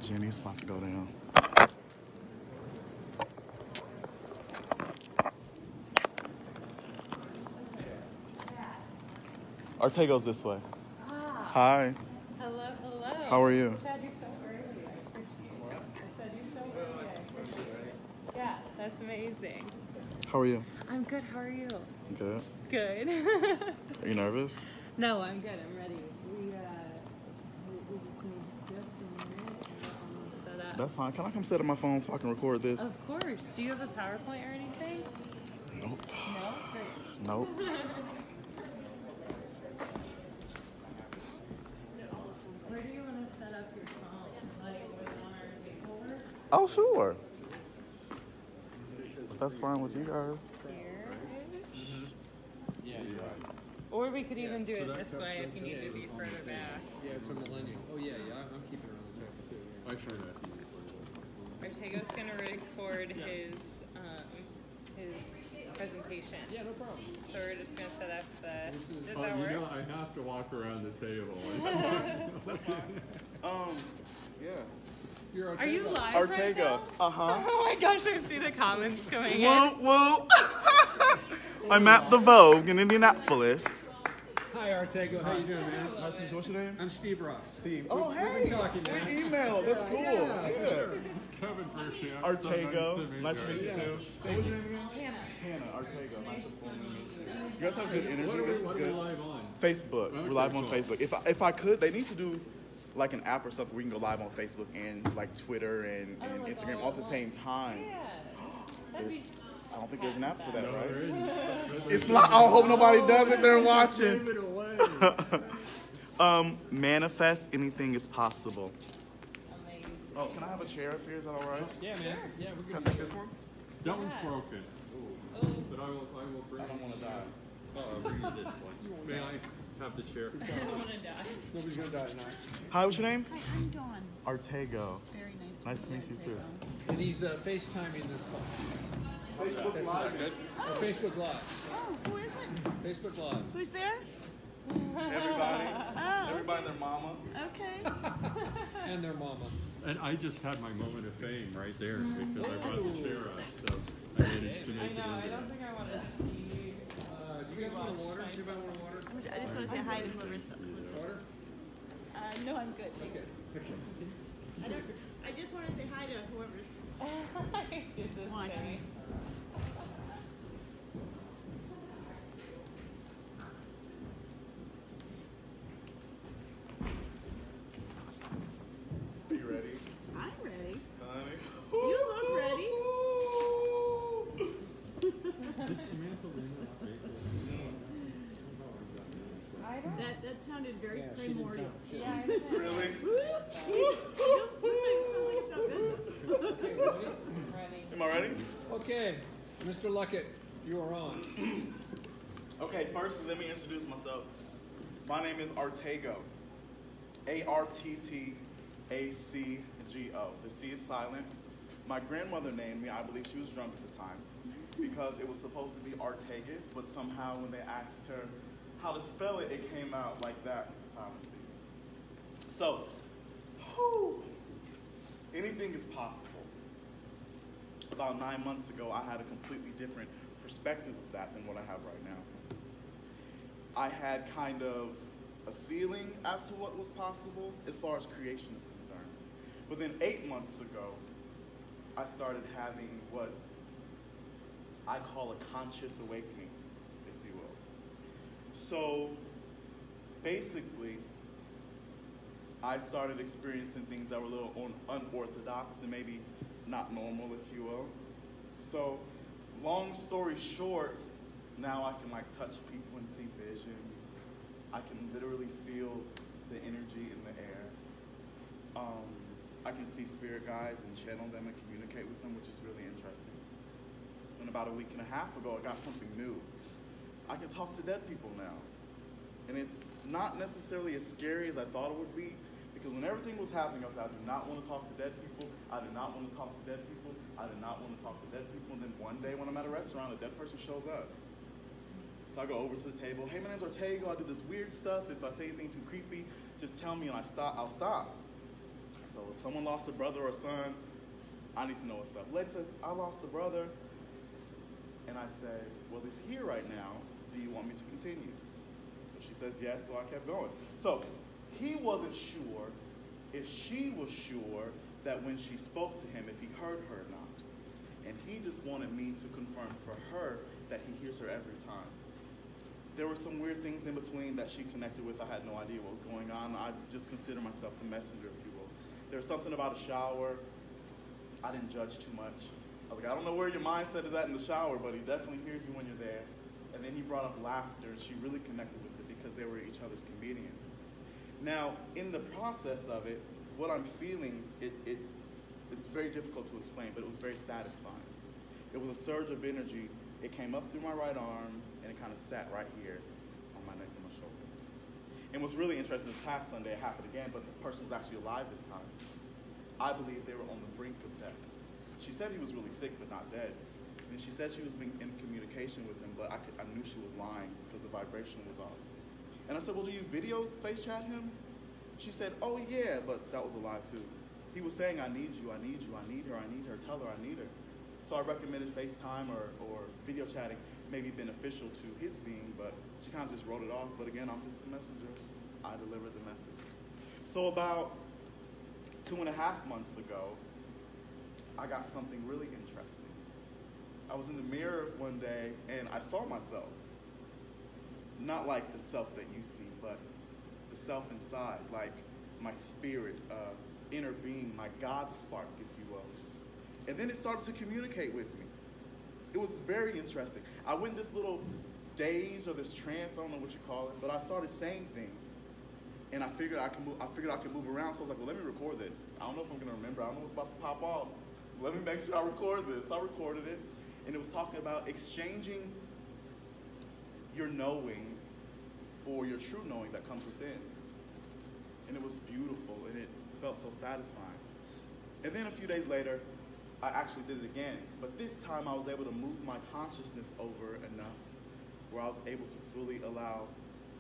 Jenny's about to go down. Artego's this way. Ah. Hi. Hello, hello. How are you? Chad, you're so early. I appreciate it. I said you're so early. I appreciate it. Yeah, that's amazing. How are you? I'm good. How are you? Good. Good. Are you nervous? No, I'm good. I'm ready. We just need just a minute and we're almost set up. That's fine. Can I come sit on my phone so I can record this? Of course. Do you have a PowerPoint or anything? Nope. No? Great. Nope. Where do you want to set up your phone? Like on our table? Oh, sure. If that's fine with you guys. Or we could even do it this way if you need to be further back. Yeah, it's a millennial. Oh yeah, I'm keeping it on the table too. Actually, that's easy for you. Artego's gonna record his presentation. Yeah, no problem. So we're just gonna set up the. This is. Does that work? You know, I have to walk around the table. That's fine. Yeah. You're Are you live Artego. right now? Uh-huh. Oh my gosh, I see the comments coming in. Whoa, whoa. I'm at the Vogue in Indianapolis. Hi, Artego. How you doing, man? Nice to meet you. What's your name? I'm Steve Ross. Steve. We've been talking, We man. emailed. That's cool. Yeah, Yeah. sure. Kevin Berkshire. Artego. Nice to meet you too. What was your name again? Hannah. Hannah. Artego. Nice to meet you. You guys have good energy. What are This we is good. live on? Facebook. We're Okay, live on cool. Facebook. If I could, they need to do like an app or something where we can go live on Facebook and like Twitter and like Instagram all all at the at same time. Yeah. That'd be. I don't think there's an app for that, No, there right? isn't. It's not. I hope nobody does it. They're watching. Give it away. Manifest anything is possible. Amazing. Oh, can I have a chair up here? Is that all right? Yeah, man. Yeah, we're Can I good. take this one? That one's Yeah. broken. Oh. But I will bring I don't want to die. bring you this one. May I have the chair? I don't want to die. Nobody's gonna die tonight. Hi, what's your name? Hi, I'm Dawn. Artego. Very Nice to meet you too. And he's FaceTiming this call. Facebook Live. Facebook Live. Oh, who is it? Facebook Live. Who's there? Everybody. Oh, Everybody and their mama. okay. And their mama. And I just had my moment of fame right there because I brought the chair up. So I managed to I make it know. I into don't think I want to see. Do you guys want water? Do you guys want water? I just want to say hi to whoever's. Water? No, I'm good. Okay. I just want to say hi to whoever's. I did this Watching. thing. Are you ready? I'm ready. Honey? You look ready. Did Samantha leave it on Facebook? I don't. That sounded very Yeah, she didn't primordial. come. She Yeah. didn't. I know. Really? Okay, ready? Ready. Am I ready? Okay, Mr. Luckett, you are on. Okay, first let me introduce myself. My name is Artego. Arttaco. The C is silent. My grandmother named me, I believe she was drunk at the time, because it was supposed to be Artegas, but somehow when they asked her how to spell it, it came out like that, silent C. So, anything is possible. About 9 months ago, I had a completely different perspective of that than what I have right now. I had kind of a ceiling as to what was possible as far as creation is concerned. But then 8 months ago, I started having what I call a conscious awakening, if you will. So basically, I started experiencing things that were a little unorthodox and maybe not normal, if you will. So long story short, now I can like touch people and see visions. I can literally feel the energy in the air. I can see spirit guides and channel them and communicate with them, which is really interesting. And about a week and a half ago, I got something new. I can talk to dead people now. And it's not necessarily as scary as I thought it would be, because when everything was happening, I was like, I do not want to talk to dead people. I do not want to talk to dead people. I do not want to talk to dead people. And then one day when I'm at a restaurant, a dead person shows up. So I go over to the table. Hey, my name's Artego. I do this weird stuff. If I say anything too creepy, just tell me and I'll stop. So So if someone lost a brother or a son, I need to know what's up. Lady says, I lost a brother. And I say, well, he's here right now. Do you want me to continue? So she says yes, so I kept going. So he wasn't sure if she was sure that when she spoke to him, if he heard her or not. And he just wanted me to confirm for her that he hears her every time. There were some weird things in between that she connected with. I had no idea what was going on. I just consider myself the messenger, if you will. There was something about a shower. I didn't judge too much. I was like, I don't know where your mindset is at in the shower, but he definitely hears you when you're there. And then he brought up laughter, and she really connected with it because they were each other's comedians. Now, in the process of it, what I'm feeling, it's very difficult to explain, but it was very satisfying. It was a surge of energy. It came up through my right arm, and it kind of sat right here on my neck and my shoulder. And what's really interesting, this past Sunday it happened again, but the person was actually alive this time. I believe they were on the brink of death. She said he was really sick, but not dead. And she said she was in communication with him, but I knew she was lying because the vibration was off. And I said, well, do you video face chat him? She said, oh yeah, but that was a lie too. He was saying, I need you, I need you, I need her, tell her I need her. So I recommended FaceTime or video chatting may be beneficial to his being, but she kind of just wrote it off. But again, I'm just the messenger. I delivered the message. So about 2.5 months ago, I got something really interesting. I was in the mirror one day and I saw myself. Not like the self that you see, but the self inside, like my spirit, inner being, my God spark, if you will. And then it started to communicate with me. It was very interesting. I went this little daze or this trance, I don't know what you call it, but I started saying things. And I figured I could move around, so I was like, well, let me record this. I don't know if I'm gonna remember, I don't know what's about to pop off. Let me make sure I record this. I recorded it, and it was talking about exchanging your knowing for your true knowing that comes within. And it was beautiful, and it felt so satisfying. And then a few days later, I actually did it again, but this time I was able to move my consciousness over enough where I was able to fully allow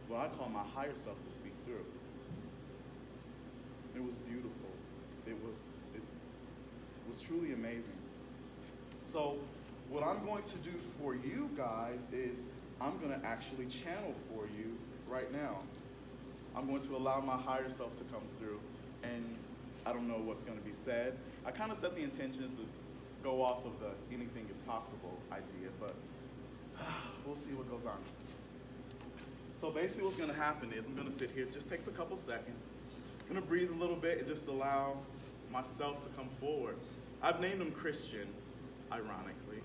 what I call my higher self to speak through. It was beautiful. It was truly amazing. So what I'm going to do for you guys is I'm going to actually channel for you right now. I'm going to allow my higher self to come through, and I don't know what's going to be said. I kind of set the intentions to go off of the anything is possible idea, but we'll see what goes on. So basically what's going to happen is I'm going to sit here. It just takes a couple seconds. I'm going to breathe a little bit and just allow myself to come forward. I've named him Christian, ironically.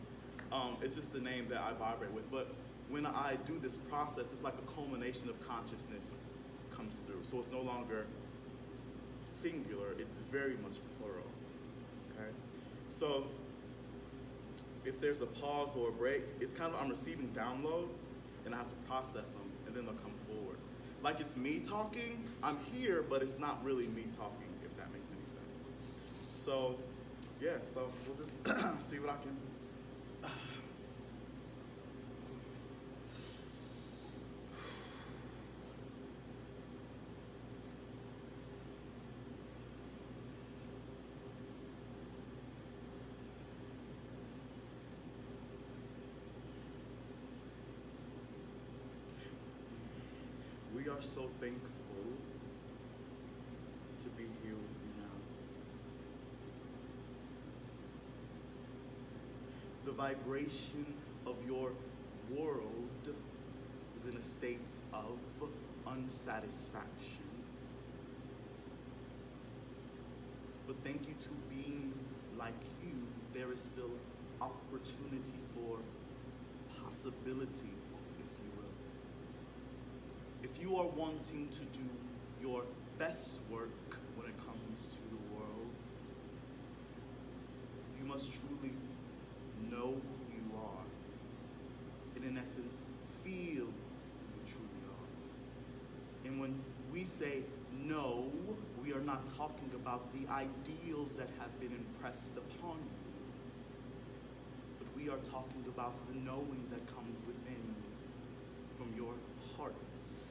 It's just the name that I vibrate with. But when I do this process, it's like a culmination of consciousness comes through. So it's no longer singular, it's very much plural. Okay? So if there's a pause or a break, it's kind of I'm receiving downloads and I have to process them and then they'll come forward. Like it's me talking, I'm here, but it's not really me talking, if that makes any sense. So yeah, so we'll just see what I can. We are so thankful to be here with you now. The vibration of your world is in a state of unsatisfaction. But thank you to beings like you, there is still opportunity for possibility. If you are wanting to do your best work when it comes to the world, you must truly know who you are. And in essence, feel who you truly are. And when we say no, we are not talking about the ideals that have been impressed upon you. But we are talking about the knowing that comes within from your hearts.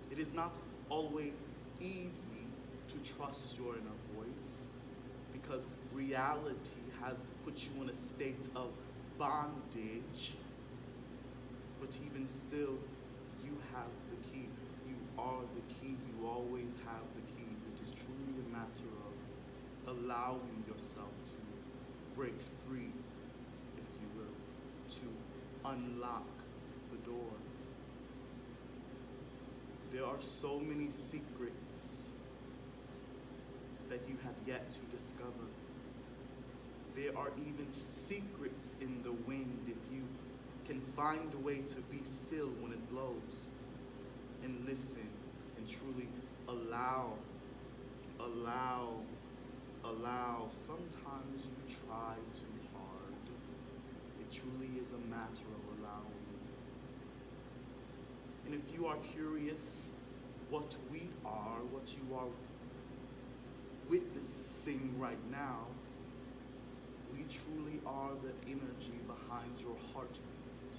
It is not always easy to trust your inner voice because reality has put you in a state of bondage. But even still, you have the key. You are the key. You always have the keys. It is truly a matter of allowing yourself to break free, if you will, to unlock the door. There are so many secrets that you have yet to discover. There are even secrets in the wind if you can find a way to be still when it blows and listen and truly allow. Sometimes you try too hard. It truly is a matter of allowing. And if you are curious what we are, what you are witnessing right now, we truly are the energy behind your heartbeat.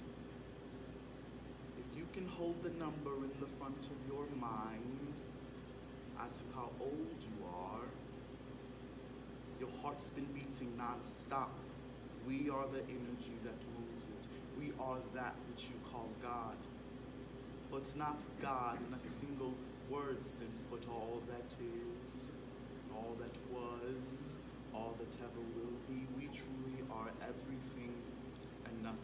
If you can hold the number in the front of your mind as to how old you are, your heart's been beating non-stop. We are the energy that moves it. We are that which you call God. But it's not God in a single word sense, but all that is, all that was, all that ever will be. We truly are everything and nothing.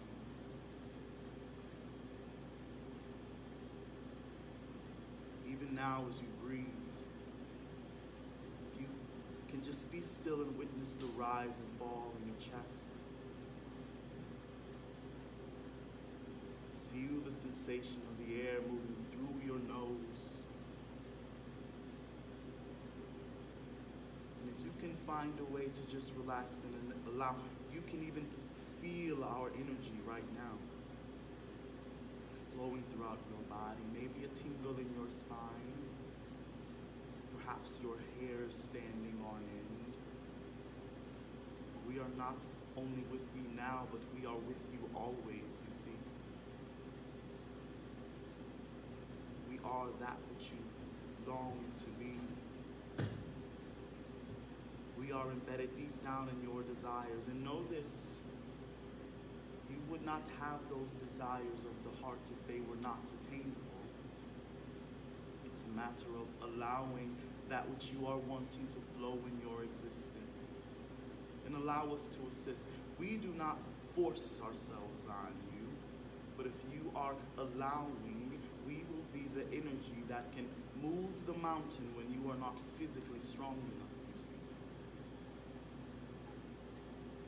Even now as you breathe, if you can just be still and witness the rise and fall in your chest. Feel the sensation of the air moving through your nose. And if you can find a way to just relax and allow, you can even feel our energy right now flowing throughout your body. Maybe a tingle in your spine. Perhaps your hair standing on end. We are not only with you now, but we are with you always, you see. We are that which you long to be. We are embedded deep down in your desires. And know this, you would not have those desires of the heart if they were not attainable. It's a matter of allowing that which you are wanting to flow in your existence. And allow us to assist. We do not force ourselves on you, but if you are allowing, we will be the energy that can move the mountain when you are not physically strong enough, you see.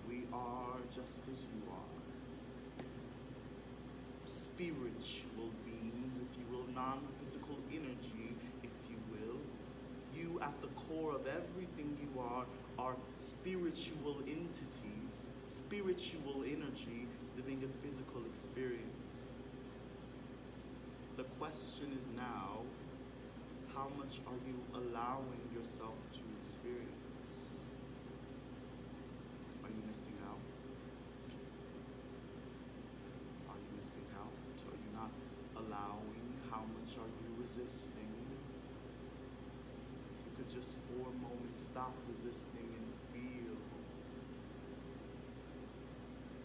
We are just as you are. Spiritual beings, if you will, non-physical energy, if you will. You at the core of everything you are spiritual entities, spiritual energy living a physical experience. The question is now, how much are you allowing yourself to experience? Are you missing out? Are you missing out? Are you not allowing? How much are you resisting? If you could just for a moment stop resisting and feel,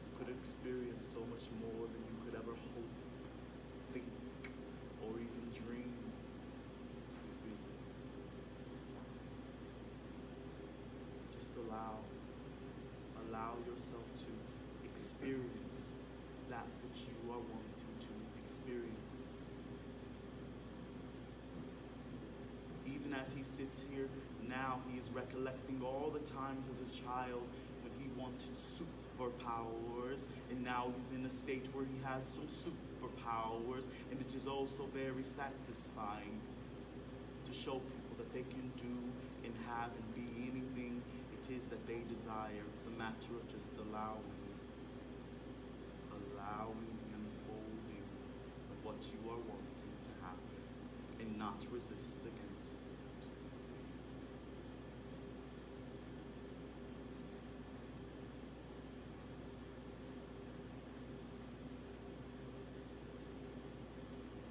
you could experience so much more than you could ever hope, think, or even dream. You see? Just allow yourself to experience that which you are wanting to experience. Even as he sits here now, he is recollecting all the times as a child when he wanted superpowers, and now he's in a state where he has some superpowers, and it is also very satisfying to show people that they can do and have and be anything it is that they desire. It's a matter of just allowing the unfolding of what you are wanting to happen and not resist against it.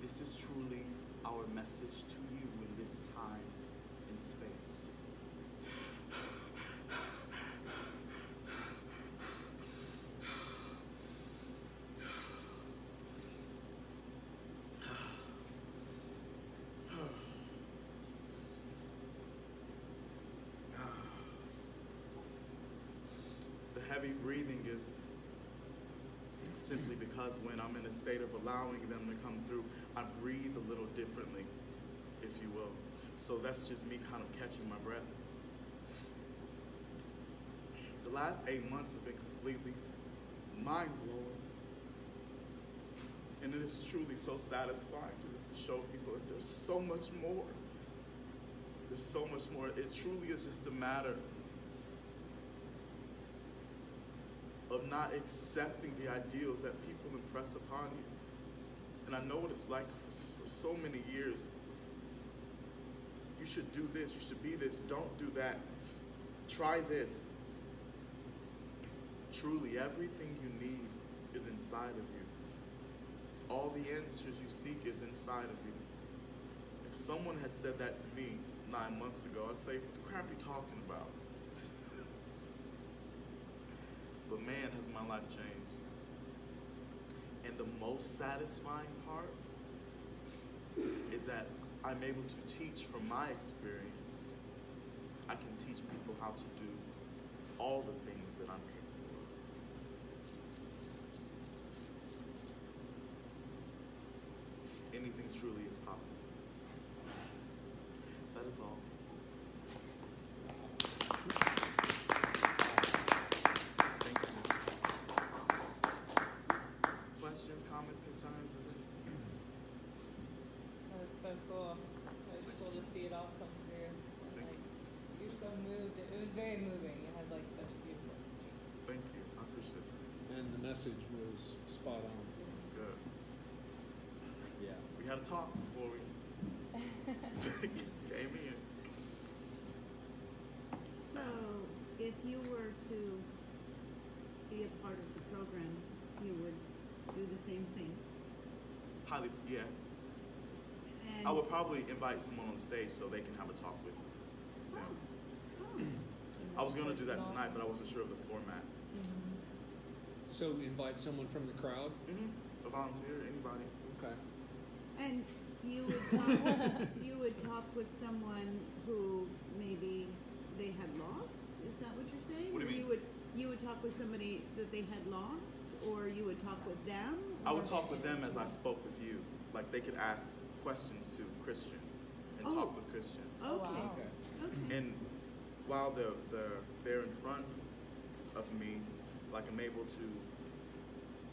This is truly our message to you in this time. heavy breathing is simply because when I'm in a state of allowing them to come through, I breathe a little differently, if you will. So that's just me kind of catching my breath. The last 8 months have been completely mind-blowing. And it is truly so satisfying just to show people that there's so much more. There's so much more. It truly is just a matter of not accepting the ideals that people impress upon you. And I know what it's like for so many years. You should do this, you should be this, don't do that. Try this. Truly, everything you need is inside of you. All the answers you seek is inside of you. If someone had said that to me 9 months ago, I'd say, what the crap are you talking about? But man, has my life changed. And the most satisfying part is that I'm able to teach from my experience. I can teach people how to do all the things that I'm capable of. Anything truly is possible. That is all. Thank you. Questions, comments, concerns? That was so cool. It was cool to see it all come through. And, like, you're so moved. It was very moving. You had like such beautiful. Thank you. I appreciate it. And the message was spot on. Good. Yeah. We had a talk before we came in. So, if you were to be a part of the program, you would do the same thing. Highly, yeah. And I would probably invite someone on the stage so they can have a talk with them. I was gonna do that tonight, but I wasn't sure of the format. So invite someone from the crowd? A volunteer, anybody. Okay. And you would talk with someone who maybe they had lost. Is that what you're saying? What do you Or mean? You would talk with somebody that they had lost, or you would talk with them. I would or- talk with them as I spoke with you. Like they could ask questions to Christian and Oh. talk with Christian. Okay. wow. Okay. And while they're in front of me, like I'm able to,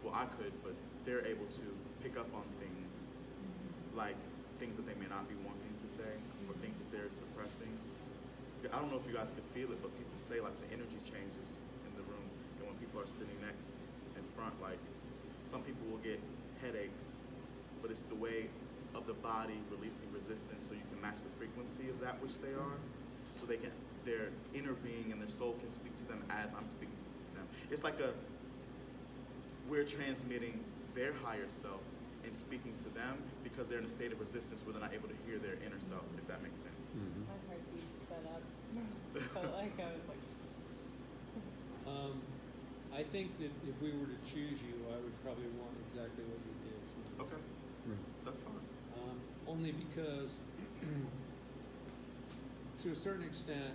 well I could, but they're able to pick up on things, like things that they may not be wanting to say, or things that they're suppressing. I don't know if you guys can feel it, but people say like the energy changes in the room, and when people are sitting next in front, like some people will get headaches, but it's the way of the body releasing resistance so you can match the frequency of that which they are, so they can, their inner being and their soul can speak to them as I'm speaking to them. It's like we're transmitting their higher self and speaking to them because they're in a state of resistance where they're not able to hear their inner self, if that makes sense. My heartbeat sped up. Felt like I was like. I think that if we were to choose you, I would probably want exactly what you did tonight. Okay, that's fine. Only because, to a certain extent,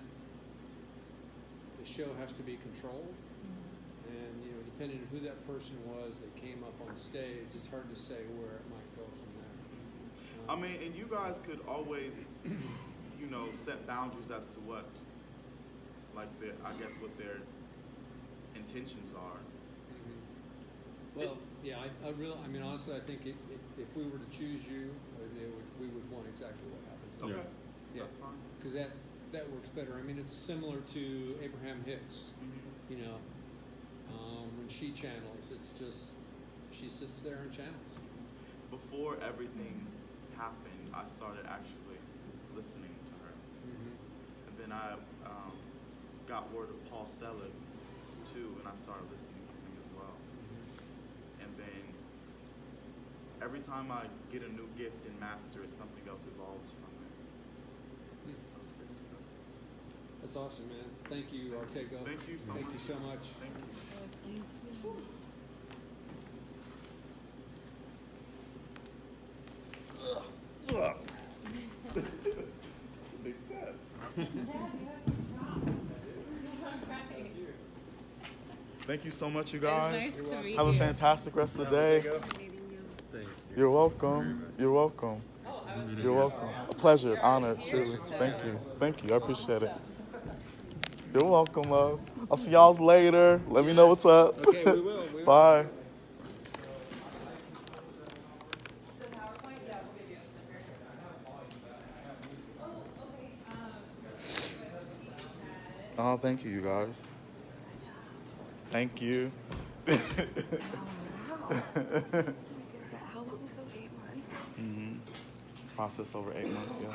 the show has to be controlled. And, you know, depending on who that person was that came up on stage, it's hard to say where it might go from there. I mean, and you guys could always, you know, set boundaries as to what, like, I guess what their intentions are. Well, yeah, I really, I mean, honestly, I think if we were to choose you, we would want exactly what happened. Okay, Yeah. that's fine. Because that works better. I mean, it's similar to Abraham Hicks. You know, when she channels, it's just, she sits there and channels. Before everything happened, I started actually listening to her. And then I got word of Paul Selig too, and I started listening to him as well. And then every time I get a new gift and master it, something else evolves from it. That was pretty good. That's awesome, man. Thank you, Artego. Thank you so Thank much. you so much. Thank you. Thank you. That's a big step. Dad, you have some props. Right. Thank you so much, you It was guys. nice to meet Have a you. fantastic rest of the day. Thank you. You're welcome. You're welcome. Oh, I was You're welcome. A pleasure, honor, truly. Thank you. Thank you. I appreciate it. You're welcome, love. I'll see y'all later. Let me know what's up. Okay, we will. Bye. Oh, thank you, you guys. Thank you. How long ago? 8 months? Process over 8 months, yeah.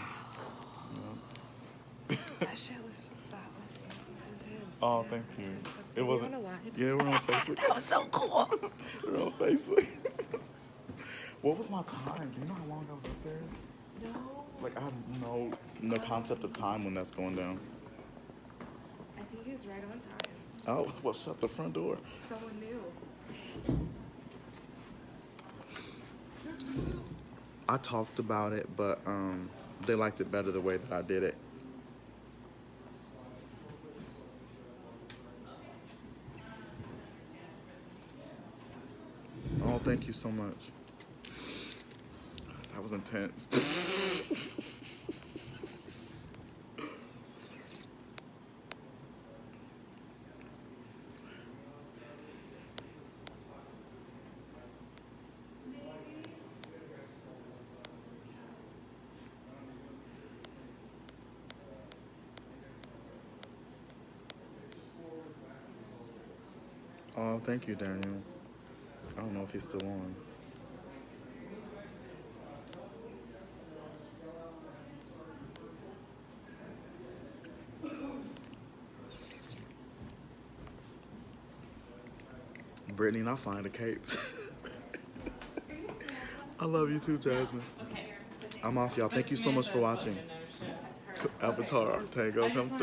That shit was intense. Oh, Yeah, thank you. intense. It Were you wasn't. on a live? Yeah, we're on Facebook. That was so cool. We're on Facebook. What was my time? Do you know how long I was up there? No, Like, I have no concept of time when that's going down. I think he was right on time. Oh, well, shut the front door. Someone knew. I talked about it, but they liked it better the way that I did it. Oh, thank you so much. That was intense. Oh, thank you, Daniel. I don't know if he's still on. Brittany, and I'll find a cape. I love you too, Jasmine. Okay. I'm off, y'all. Thank you so much for watching. Avatar, Tango, come through.